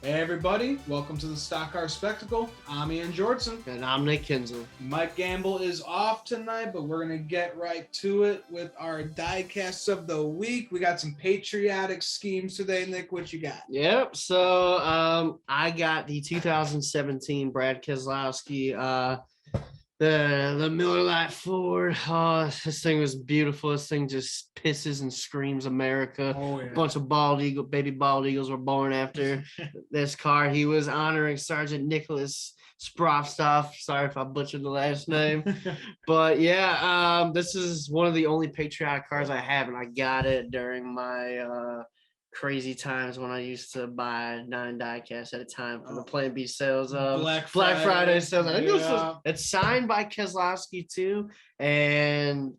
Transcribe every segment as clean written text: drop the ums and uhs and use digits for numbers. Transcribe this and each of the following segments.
Hey everybody, welcome to the Stock Car Spectacle. I'm Ian Jordson. And I'm Nick Kinsel. Mike Gamble is off tonight, but we're going to get right to it with our diecasts of the week. We got some patriotic schemes today. Nick, what you got? Yep. So I got the 2017 Brad Keselowski, the Miller Lite Ford. Oh, this thing was beautiful. This thing just pisses and screams America. Oh, yeah. A bunch of baby bald eagles were born after this car. He was honoring Sergeant Nicholas Sprofstoff. Sorry if I butchered the last name. But yeah, this is one of the only patriotic cars I have, and I got it during my crazy times when I used to buy 9 diecasts at a time from the Plan B sales of Black Friday sales. I think Yeah. it's signed by Keselowski too, and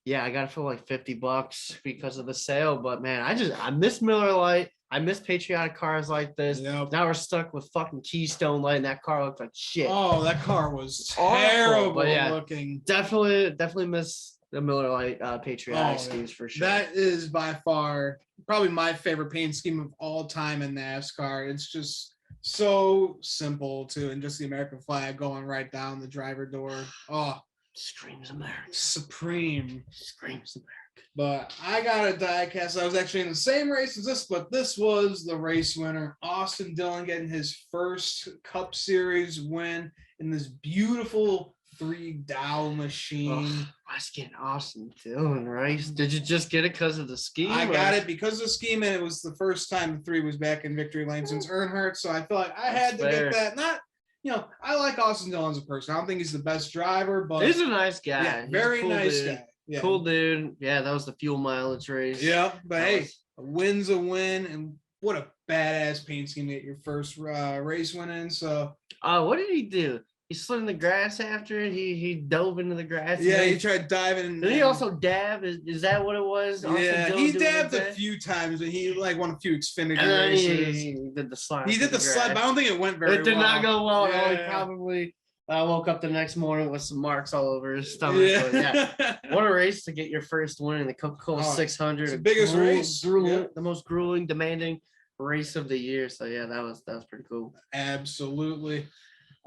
yeah, I got it for like $50 because of the sale. But man, I miss Miller Lite. I miss patriotic cars like this. Yep. Now we're stuck with fucking Keystone Light, and that car looked like shit. Oh, that car was Awful, terrible but yeah, looking. Definitely miss the Miller Lite patriotic schemes for sure. That is by far probably my favorite paint scheme of all time in NASCAR. It's just so simple too, and just the American flag going right down the driver door. Oh, Screams America. supreme. Screams America. But I got a diecast. I was actually in the same race as this, but this was the race winner. Austin Dillon getting his first Cup Series win in this beautiful 3-Dow machine. Oh, I was getting Austin Dillon race. Did you just get it because of the scheme? I got it because of the scheme, and it was the first time the 3 was back in victory lane since Earnhardt, so I felt like I had to get that. Not, I like Austin Dillon as a person. I don't think he's the best driver, but he's a nice guy. yeah, very cool nice dude. guy. Yeah. Cool dude. Yeah, that was the fuel mileage race. Yeah, but hey, a win's a win, and what a badass paint scheme to get your first race win in. So, what did he do? He slid in the grass after it. He dove into the grass. Yeah, he tried diving. Did he also dab? Is that what it was? Yeah, he dabbed a few times, and he won a few Xfinity races. He did the slide. He did the slide, but I don't think it went very well. It did not go well. Yeah. He probably woke up the next morning with some marks all over his stomach. Yeah. But yeah. What a race to get your first win in the Coca-Cola 600. It's the biggest race. The most grueling, demanding race of the year. So yeah, that was pretty cool. Absolutely.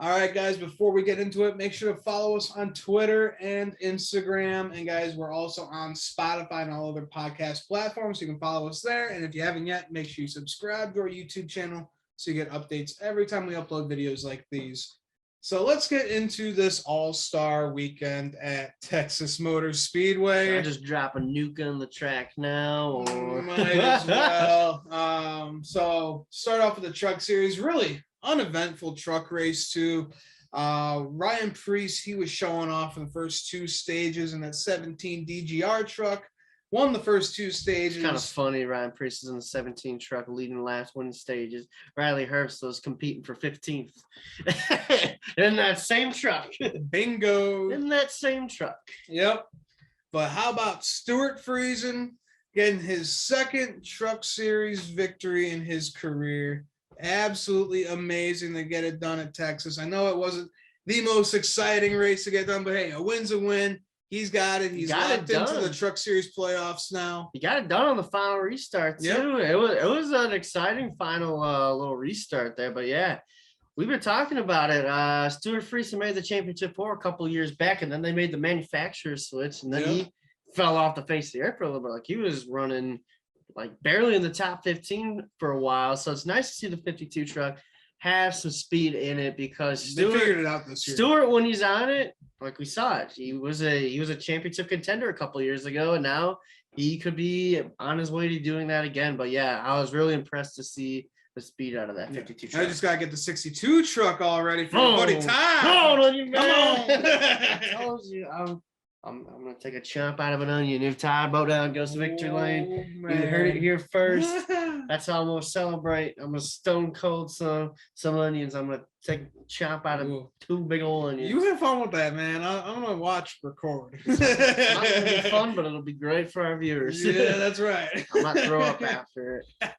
All right, guys, before we get into it, make sure to follow us on Twitter and Instagram. And guys, we're also on Spotify and all other podcast platforms. So you can follow us there. And if you haven't yet, make sure you subscribe to our YouTube channel so you get updates every time we upload videos like these. So let's get into this all-star weekend at Texas Motor Speedway. Should I just drop a nuke on the track now? Or might as well. So start off with the truck series. Really uneventful truck race too. Ryan Preece, he was showing off in the first 2 stages in that 17 DGR truck. Won the first 2 stages. It's kind of funny. Ryan Preece is in the 17 truck, leading last winning stages. Riley Herbst was competing for 15th in that same truck. Bingo. In that same truck. Yep. But how about Stuart Friesen getting his second Truck Series victory in his career? Absolutely amazing to get it done at Texas. I know it wasn't the most exciting race to get done, but hey, a win's a win. He's got it. He's locked into the Truck Series playoffs now. He got it done on the final restart too. Yep. It was an exciting final little restart there. But yeah, we've been talking about it. Stuart Friesen made the championship for a couple of years back, and then they made the manufacturer switch, and then he fell off the face of the earth for a little bit. Like he was running like barely in the top 15 for a while. So it's nice to see the 52 truck have some speed in it because Stuart, they figured it out this year. Stuart, when he's on it, like we saw it, he was a championship contender a couple of years ago, and now he could be on his way to doing that again. But yeah, I was really impressed to see the speed out of that 52 truck. I just gotta get the 62 truck all ready for my buddy Ty. Come on. I told you, I'm gonna take a chomp out of an onion. If Ty Bowdown goes to victory lane, you heard it here first. That's how I'm gonna celebrate. I'm gonna stone cold some onions. I'm gonna take a chomp out of 2 big old onions. You have fun with that, man. I'm gonna watch record. It's not gonna be fun, but it'll be great for our viewers. Yeah, that's right. I might throw up after it.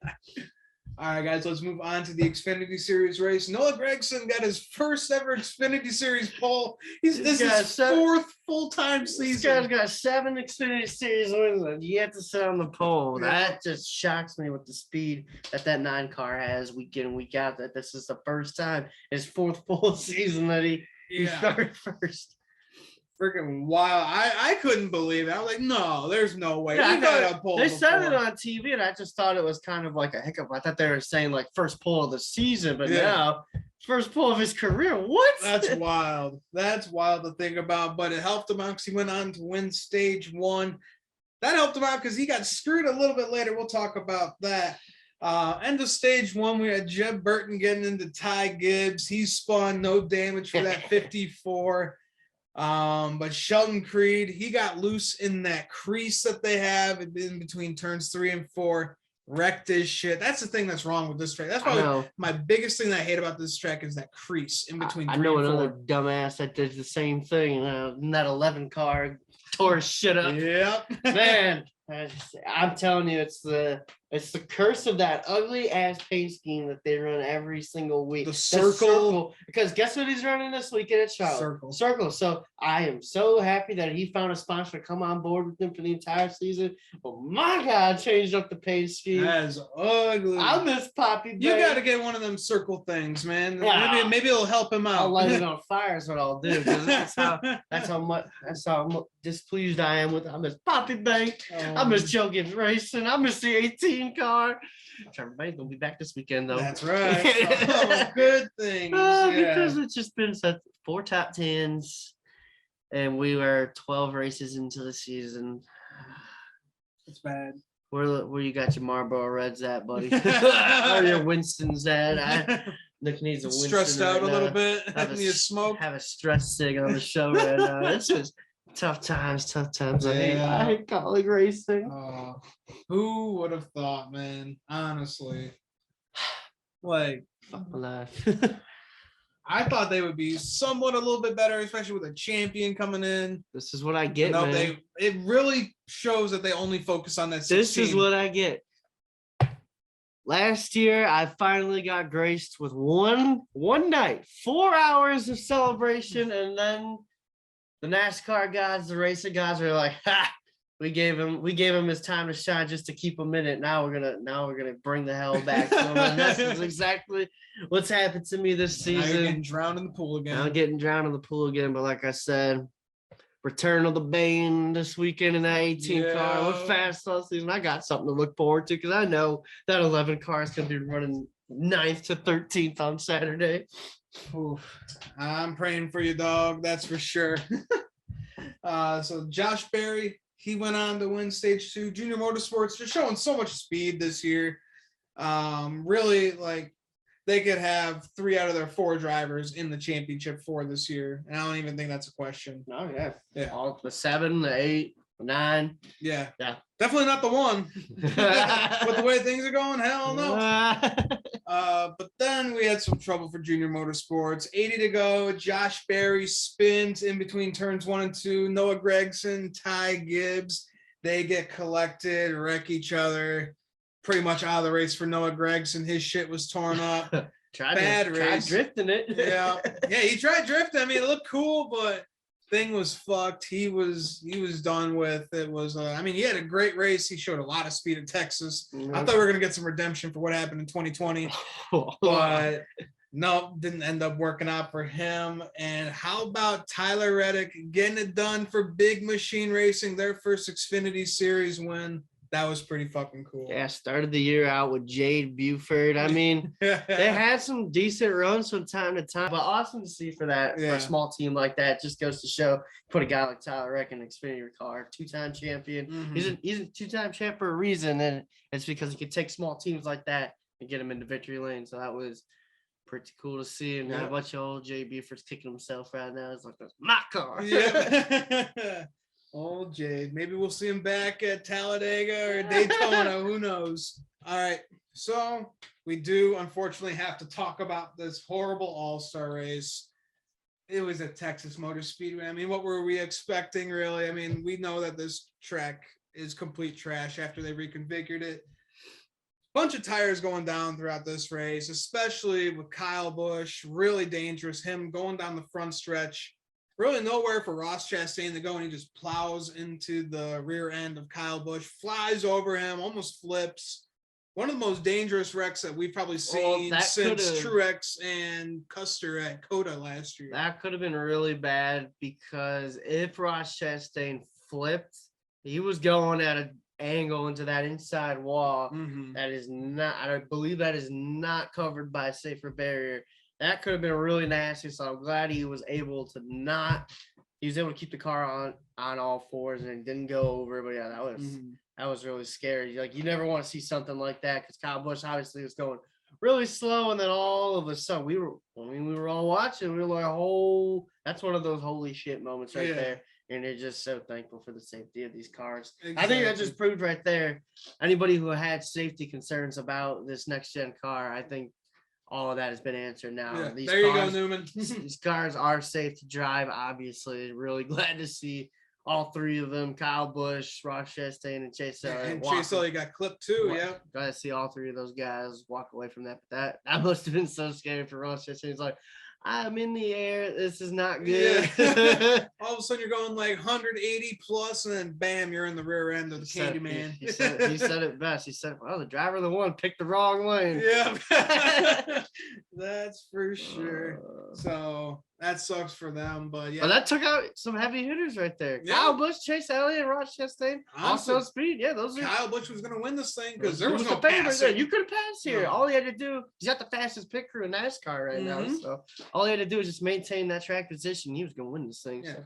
All right, guys, let's move on to the Xfinity Series race. Noah Gragson got his first ever Xfinity Series pole. This is his fourth full-time season. This guy's got 7 Xfinity Series wins, and you have to sit on the pole. Yeah. That just shocks me with the speed that 9 car has week in and week out. That this is the first time his 4th full season that he started first. Freaking wild. I couldn't believe it. I was like, no, there's no way. Yeah, they said it on TV, and I just thought it was kind of like a hiccup. I thought they were saying like first pull of the season, but now first pull of his career. What? That's wild. That's wild to think about, but it helped him out because he went on to win stage 1. That helped him out because he got screwed a little bit later. We'll talk about that. End of stage 1, we had Jeb Burton getting into Ty Gibbs. He spun, no damage for that 54. But Sheldon Creed, he got loose in that crease that they have in between turns 3 and 4, wrecked his shit. That's the thing that's wrong with this track. That's probably my biggest thing that I hate about this track is that crease in between 3 and 4. I know another dumbass that did the same thing in that 11 car, tore his shit up. Yep. Man, I'm telling you, it's the curse of that ugly ass paint scheme that they run every single week. The circle. Because guess what he's running this weekend at Charlotte? Circle. So I am so happy that he found a sponsor to come on board with him for the entire season. Oh my God, changed up the paint scheme. That is ugly. I miss Poppy. You got to get one of them circle things, man. Yeah. Maybe it'll help him out. I'll light it on fire is what I'll do. That's how displeased I am with. I miss Poppy Bank. I miss Joe Gibbs Racing. I miss the 18 car. Trevor Bank's gonna be back this weekend though. That's right. Good things. Because it's just been such 4 top 10s, and we were 12 races into the season. It's bad. Where you got your Marlboro Reds at, buddy? Where your Winston's at? Nick needs a Winston. Stressed out a little bit. Need a smoke. Have a stress sig on the show right now. It's just tough times. I hate college racing. Who would have thought, man? Honestly, like, I thought they would be somewhat a little bit better, especially with a champion coming in. This is what I get, man. It really shows that they only focus on that 16. This is what I get. Last year, I finally got graced with one night, 4 hours of celebration, and then the NASCAR gods, the racing gods are like, ha! We gave him his time to shine just to keep him in it. Now we're gonna bring the hell back to him. And this is exactly what's happened to me this season. Now you're getting drowned in the pool again. I'm getting drowned in the pool again. But like I said, return of the Bane this weekend in that 18 car. We're fast all season. I got something to look forward to because I know that 11 car is gonna be running 9th to 13th on Saturday. Oof. I'm praying for you, dog. That's for sure. So Josh Berry, he went on to win stage 2. Junior Motorsports just showing so much speed this year. Really, like, they could have 3 out of their 4 drivers in the championship for this year, and I don't even think that's a question. No, yeah. All the 7, the 8, the 9. Yeah. Definitely not the 1. But the way things are going, hell no. But then we had some trouble for Junior Motorsports. 80 to go. Josh Berry spins in between turns 1 and 2. Noah Gragson, Ty Gibbs, they get collected, wreck each other. Pretty much out of the race for Noah Gragson. His shit was torn up. Tried drifting it. Yeah, he tried drifting. I mean, it looked cool, but thing was fucked. He was done with. It was he had a great race. He showed a lot of speed at Texas. I thought we were gonna get some redemption for what happened in 2020, but no, didn't end up working out for him. And how about Tyler Reddick getting it done for Big Machine Racing, their first Xfinity Series win? That was pretty fucking cool. Yeah, started the year out with Jade Buford. I mean, they had some decent runs from time to time, but awesome to see for a small team like that. Just goes to show, put a guy like Tyler Reddick in an Xfinity car, 2-time champion. Mm-hmm. He's a 2-time champ for a reason, and it's because he could take small teams like that and get them into victory lane. So that was pretty cool to see. And a bunch of old Jade Buford's kicking himself right now. It's like, that's my car. Yeah. Old Jade. Maybe we'll see him back at Talladega or Daytona. Who knows? All right. So we do unfortunately have to talk about this horrible All-Star race. It was at Texas Motor Speedway. I mean, what were we expecting, really? I mean, we know that this track is complete trash after they reconfigured it. Bunch of tires going down throughout this race, especially with Kyle Busch, really dangerous. Him going down the front stretch, really nowhere for Ross Chastain to go, and he just plows into the rear end of Kyle Busch, flies over him, almost flips. One of the most dangerous wrecks that we've probably seen since Truex and Custer at Coda last year. That could have been really bad because if Ross Chastain flipped, he was going at an angle into that inside wall. That is not, I believe that is not covered by a safer barrier. That could have been really nasty. So I'm glad he was able to keep the car on all fours and it didn't go over. But yeah, that was really scary. Like, you never want to see something like that because Kyle Busch obviously was going really slow, and then all of a sudden we were all watching. We were like, "Oh, that's one of those holy shit moments right there." And they're just so thankful for the safety of these cars. Exactly. I think that just proved right there. Anybody who had safety concerns about this next gen car, I think all of that has been answered now. Yeah. There you go, Newman. These cars are safe to drive. Obviously, really glad to see all three of them: Kyle Busch, Ross Chastain, and Chase Elliott. And Chase Elliott got clipped too. Yeah, glad to see all three of those guys walk away from that. But that must have been so scary for Ross Chastain. He's like, I'm in the air. This is not good. Yeah. All of a sudden, you're going like 180 plus, and then bam, you're in the rear end of the Candyman. He said it best. He said, "Well, the driver of the one picked the wrong lane." Yeah, that's for sure. So that sucks for them, but yeah. Well, that took out some heavy hitters right there. Yeah. Kyle Busch, Chase Elliott, and Ross Chastain. Also speed. Yeah, those are. Kyle Busch was going to win this thing because there was no pass. You could have passed here. All he had to do, he's got the fastest pit crew in NASCAR right now. So all he had to do is just maintain that track position. He was going to win this thing. Yeah. So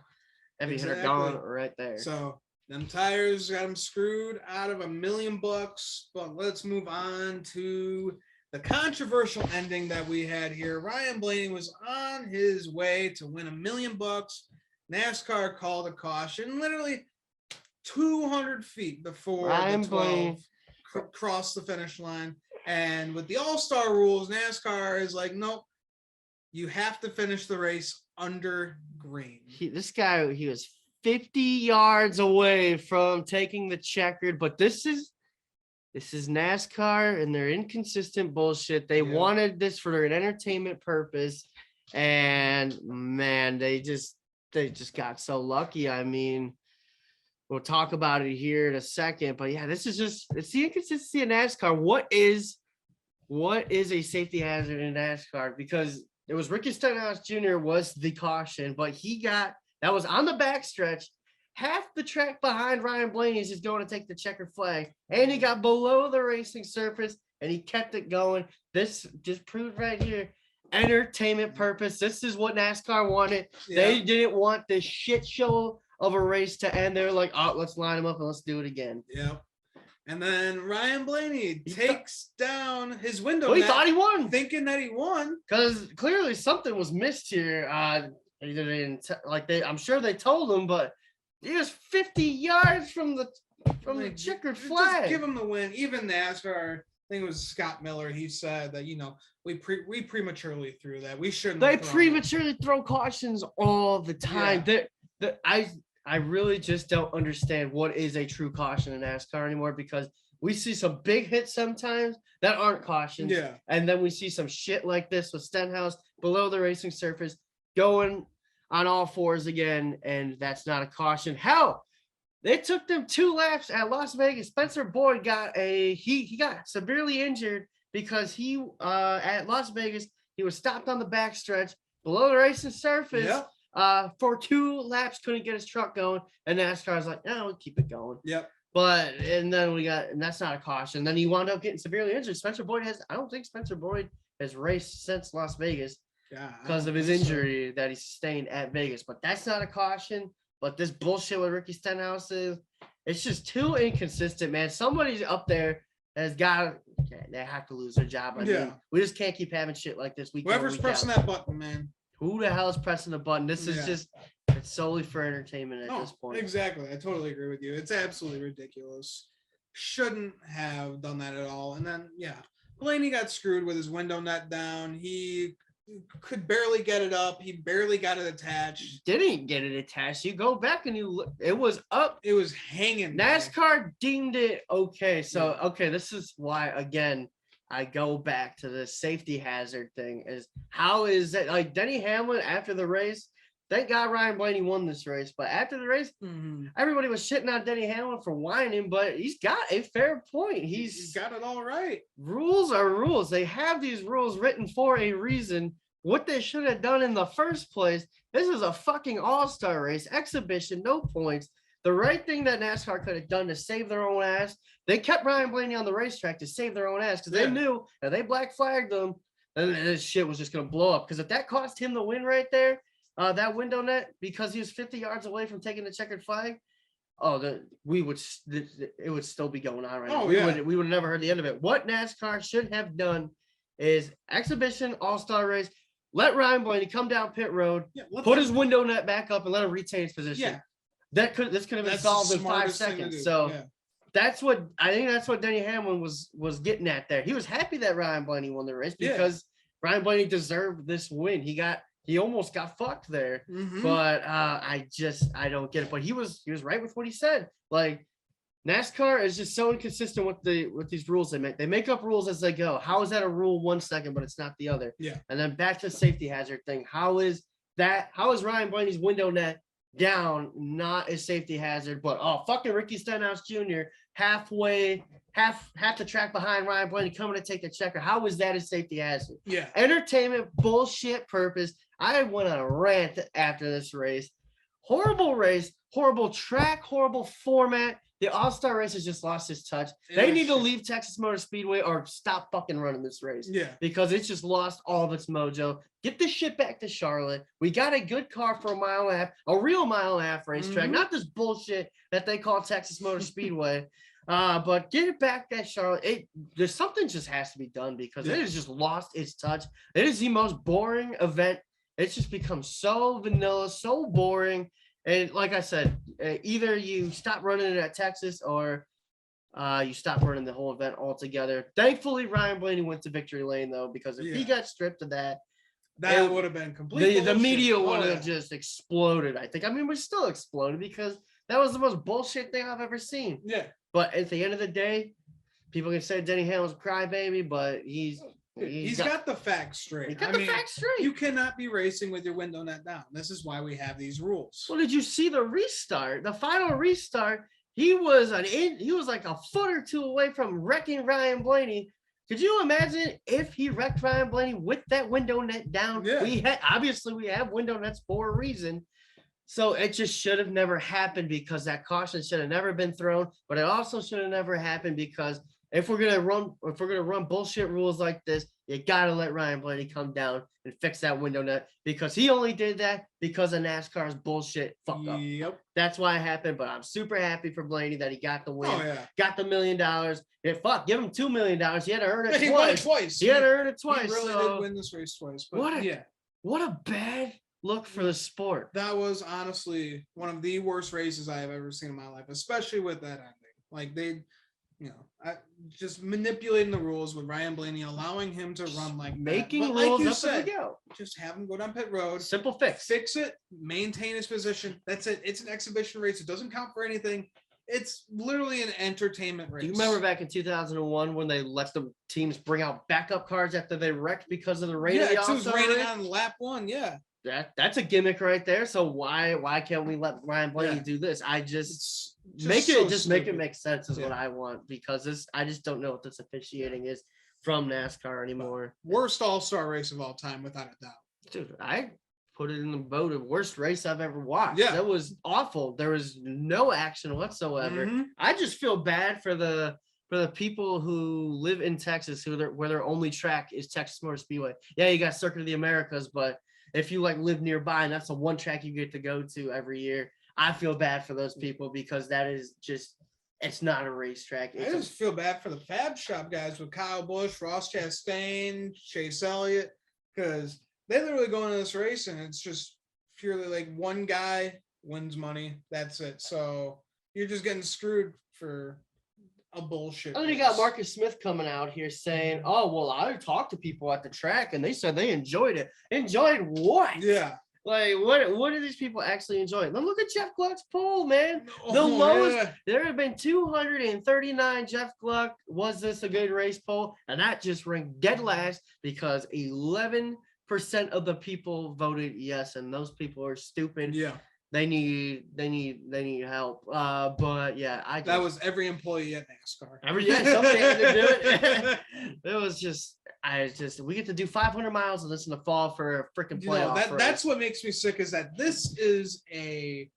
heavy hitter gone right there. So them tires got him screwed out of $1 million. But let's move on to the controversial ending that we had here. Ryan Blaney was on his way to win $1 million. NASCAR called a caution literally 200 feet before Ryan the 12 crossed the finish line. And with the All-Star rules, NASCAR is like, nope, you have to finish the race under green. This guy, he was 50 yards away from taking the checkered, but this is NASCAR and their inconsistent bullshit. They wanted this for an entertainment purpose, and man, they just got so lucky. I mean, we'll talk about it here in a second, but yeah, it's the inconsistency of NASCAR. What is a safety hazard in NASCAR? Because it was Ricky Stenhouse Jr. was the caution, but that was on the backstretch. Half the track behind Ryan Blaney is just going to take the checkered flag, and he got below the racing surface, and he kept it going. This just proved right here, entertainment purpose. This is what NASCAR wanted. Yeah. They didn't want this shit show of a race to end. They were like, oh, let's line them up and let's do it again. Yeah. And then Ryan Blaney takes down his window. Well, he thought he won. Thinking that he won. Because clearly something was missed here. I'm sure they told him, but he was 50 yards from the checkered flag. Just give him the win. Even NASCAR, I think it was Scott Miller, he said that, we prematurely threw that. We shouldn't. They prematurely throw cautions all the time. Yeah. I really just don't understand what is a true caution in NASCAR anymore, because we see some big hits sometimes that aren't cautions. Yeah. And then we see some shit like this with Stenhouse below the racing surface going on all fours again, and that's not a caution. Hell, they took them 2 laps at Las Vegas. Spencer Boyd got he got severely injured because he at Las Vegas, he was stopped on the backstretch below the racing surface. Yep. For 2 laps, couldn't get his truck going, and NASCAR's like, no, we'll keep it going. Yep. And that's not a caution. Then he wound up getting severely injured. I don't think Spencer Boyd has raced since Las Vegas because of his injury that he sustained at Vegas. But that's not a caution. But this bullshit with Ricky Stenhouse it's just too inconsistent, man. Somebody's up there they have to lose their job. I mean, we just can't keep having shit like this. Whoever's pressing that button, man. Who the hell is pressing the button? This is it's solely for entertainment at this point. Exactly. I totally agree with you. It's absolutely ridiculous. Shouldn't have done that at all. And then, Blaney got screwed with his window net down. He could barely get it up. He barely got it attached. Didn't get it attached. You go back and you look, it was up. It was hanging. NASCAR deemed it okay. So, okay, this is why, again, I go back to the safety hazard thing. Is how is that, like, Denny Hamlin after the race? Thank God Ryan Blaney won this race, but after the race, everybody was shitting on Denny Hamlin for whining, but he's got a fair point. He's got it all right. Rules are rules. They have these rules written for a reason. What they should have done in the first place, this is a fucking all-star race, exhibition, no points. The right thing that NASCAR could have done to save their own ass, they kept Ryan Blaney on the racetrack to save their own ass because they knew that they black flagged them, and this shit was just going to blow up. Because if that cost him the win right there, that window net, because he was 50 yards away from taking the checkered flag, it would still be going on right now. We would have never heard the end of it. What NASCAR should have done is exhibition all-star race. Let Ryan Blaney come down pit road, put his window net back up, and let him retain his position. Yeah. This could have been solved in 5 seconds. So that's what Denny Hamlin was getting at there. He was happy that Ryan Blaney won the race because Ryan Blaney deserved this win. He almost got fucked there, but I don't get it. But he was right with what he said. Like, NASCAR is just so inconsistent with these rules they make. They make up rules as they go. How is that a rule 1 second, but it's not the other? Yeah. And then back to the safety hazard thing. How is Ryan Blaney's window net down not a safety hazard, but fucking Ricky Stenhouse Jr. half the track behind Ryan Blaney coming to take the checker? How is that a safety hazard? Yeah. Entertainment bullshit purpose. I went on a rant after this race. Horrible race, horrible track, horrible format. The All-Star race has just lost its touch. They need to leave Texas Motor Speedway or stop fucking running this race. Yeah. Because it's just lost all of its mojo. Get this shit back to Charlotte. We got a good car for a mile and a half, a real mile and a half racetrack, not this bullshit that they call Texas Motor Speedway. But get it back at Charlotte. There's something just has to be done because it has just lost its touch. It is the most boring event. It's just become so vanilla, so boring. And like I said, either you stop running it at Texas or you stop running the whole event altogether. Thankfully, Ryan Blaney went to victory lane, though, because if he got stripped of that, that would have been completely the media would have just exploded, I think. I mean, we still exploded because that was the most bullshit thing I've ever seen. Yeah. But at the end of the day, people can say Denny Hamlin's a crybaby, but he's got the facts straight. He got the facts straight. You cannot be racing with your window net down. This is why we have these rules. Well, did you see the restart? The final restart, he was like a foot or two away from wrecking Ryan Blaney. Could you imagine if he wrecked Ryan Blaney with that window net down? Yeah. We have window nets for a reason. So it just should have never happened because that caution should have never been thrown. But it also should have never happened because if we're gonna run bullshit rules like this, you gotta let Ryan Blaney come down and fix that window net because he only did that because of NASCAR's bullshit fuck up. Yep. That's why it happened. But I'm super happy for Blaney that he got the win, got the $1 million. Give him $2 million. He had to earn it twice. He won it twice. He had to earn it twice. He really did win this race twice. But what a bad look for the sport. That was honestly one of the worst races I have ever seen in my life, especially with that ending. Like just manipulating the rules with Ryan Blaney, allowing him to run like making that. Rules like you up said, go. Just have him go down pit road. Simple fix it, maintain his position. That's it. It's an exhibition race. It doesn't count for anything. It's literally an entertainment race. Do you remember back in 2001 when they let the teams bring out backup cars after they wrecked because of the rain? Yeah, it was raining on lap 1. Yeah. That's a gimmick right there. So why can't we let Ryan Blaney do this? Make it make sense is what I want because I just don't know what this officiating is from NASCAR anymore. Worst all-star race of all time, without a doubt. Dude, I put it in the vote of worst race I've ever watched. Yeah, that was awful. There was no action whatsoever. I just feel bad for the people who live in Texas where their only track is Texas Motor Speedway. Yeah, you got Circuit of the Americas, but if you live nearby and that's the one track you get to go to every year, I feel bad for those people because that is just, it's not a racetrack. I just feel bad for the Fab Shop guys with Kyle Busch, Ross Chastain, Chase Elliott, because they literally go into this race and it's just purely like one guy wins money. That's it. So you're just getting screwed for a bullshit. And then you got Marcus Smith coming out here saying, "Oh, well, I talked to people at the track and they said they enjoyed it." Enjoyed what? Yeah. Like, what do these people actually enjoy? Then look at Jeff Gluck's poll, man. The Oh, lowest, yeah. there have been 239 Jeff Gluck. Was this a good race poll? And that just ranked dead last because 11% of the people voted yes, and those people are stupid. Yeah. They need help. But yeah, that was every employee at NASCAR. Somebody had to do it. It was just, we get to do 500 miles of this in the fall for a freaking playoff. That's what makes me sick is that this is a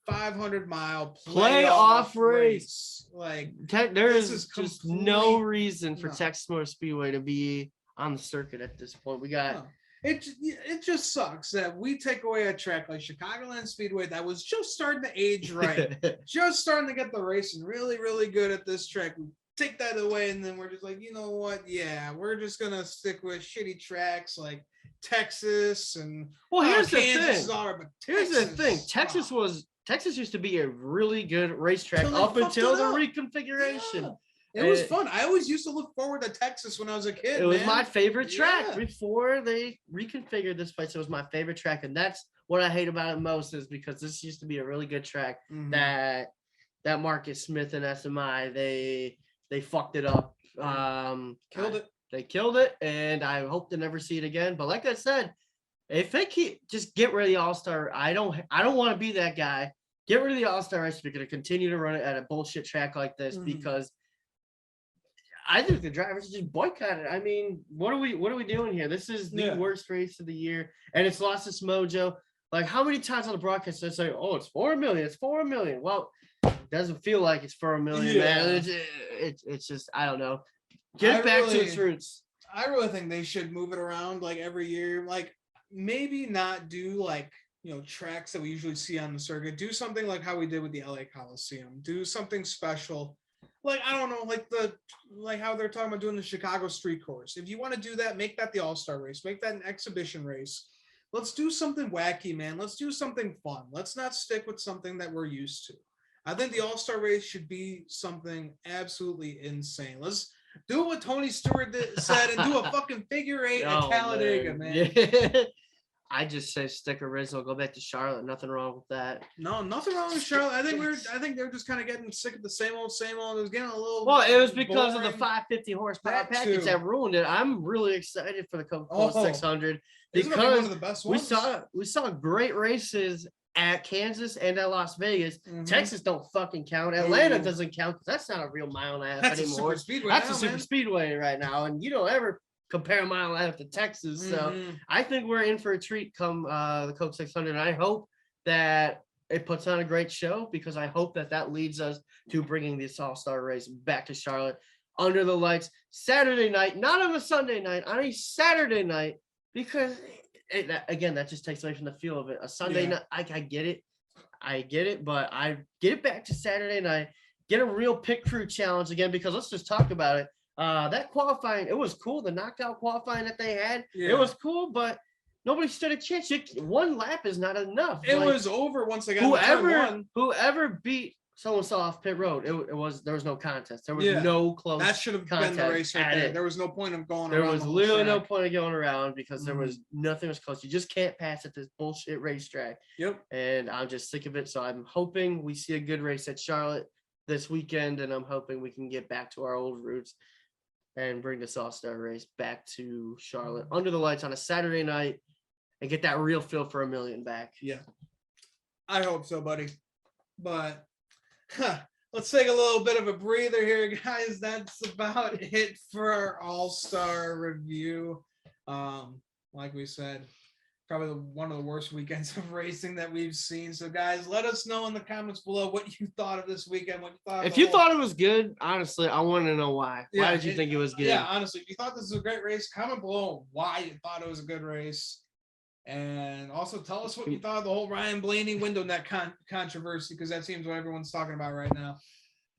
500-mile playoff race. Like there is just no reason for Texas Motor Speedway to be on the circuit at this point. We got. It just sucks that we take away a track like Chicagoland Speedway that was just starting to age right, just starting to get the racing really, really good at this track. We take that away, and then we're just like, you know what? Yeah, we're just gonna stick with shitty tracks like Texas and here's Kansas the thing. Here's the thing. Texas used to be a really good racetrack up until the reconfiguration. Yeah. It was fun. I always used to look forward to Texas when I was a kid. It was my favorite track before they reconfigured this place. It was my favorite track, and that's what I hate about it most is because this used to be a really good track. That Marcus Smith and SMI they fucked it up. Killed it. They killed it, and I hope to never see it again. But like I said, if they just get rid of the All-Star, I don't want to be that guy. Get rid of the All-Star race if you're going to continue to run it at a bullshit track like this because I think the drivers just boycott it. I mean, what are we doing here? This is the worst race of the year, and it's lost its mojo. Like, how many times on the broadcast they say, "Oh, it's 4 million, it's 4 million." Well, it doesn't feel like it's 4 million, man. It's just, I don't know. Get it back to its roots. I really think they should move it around like every year. Like, maybe not do like tracks that we usually see on the circuit. Do something like how we did with the LA Coliseum. Do something special. Like, I don't know, like how they're talking about doing the Chicago Street Course. If you want to do that, make that the All-Star race. Make that an exhibition race. Let's do something wacky, man. Let's do something fun. Let's not stick with something that we're used to. I think the All-Star race should be something absolutely insane. Let's do what Tony Stewart said and do a fucking figure eight at Talladega, man. Yeah. I just say stick original, go back to Charlotte. Nothing wrong with that. No, nothing wrong with Charlotte. I think they're just kind of getting sick of the same old. It was getting a little. Well, it was because of the 550 horsepower package that ruined it. I'm really excited for the Coca-Cola 600 because of the best ones. we saw great races at Kansas and at Las Vegas. Texas don't fucking count. Atlanta doesn't count because that's not a real mile and a half anymore. That's a super speedway right now, and you don't ever compare a mile and a half to Texas. So I think we're in for a treat come the Coke 600. And I hope that it puts on a great show because I hope that leads us to bringing this All-Star race back to Charlotte under the lights Saturday night, not on a Sunday night, on a Saturday night, because that just takes away from the feel of it. A Sunday night, I get it, but I get it back to Saturday night, get a real pit crew challenge again, because let's just talk about it. That qualifying, it was cool. The knockout qualifying that they had, it was cool, but nobody stood a chance. One lap is not enough. It was over once they got whoever beat someone saw off pit road. There was no contest. There was no close. That should have been the race right there. There was no point of going around. There was literally no point of going around because there was nothing was close. You just can't pass at this bullshit racetrack. Yep. And I'm just sick of it. So I'm hoping we see a good race at Charlotte this weekend, and I'm hoping we can get back to our old roots and bring this All-Star race back to Charlotte under the lights on a Saturday night and get that real feel for $1 million back. Yeah. I hope so, buddy. But let's take a little bit of a breather here, guys. That's about it for our All-Star review. Like we said, probably one of the worst weekends of racing that we've seen. So, guys, let us know in the comments below what you thought of this weekend. If you thought it was good, honestly, I want to know why. Why did you think it was good? Yeah, honestly, if you thought this was a great race, comment below why you thought it was a good race. And also tell us what you thought of the whole Ryan Blaney window net controversy, because that seems what everyone's talking about right now.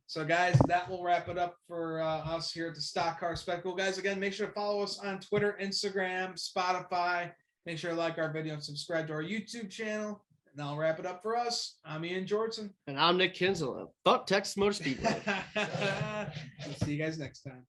So, guys, that will wrap it up for us here at the Stock Car Spectacle. Guys, again, make sure to follow us on Twitter, Instagram, Spotify. Make sure to like our video and subscribe to our YouTube channel. And I'll wrap it up for us. I'm Ian Jordan. And I'm Nick Kinsella. Fuck Texas Motor Speedway. We'll see you guys next time.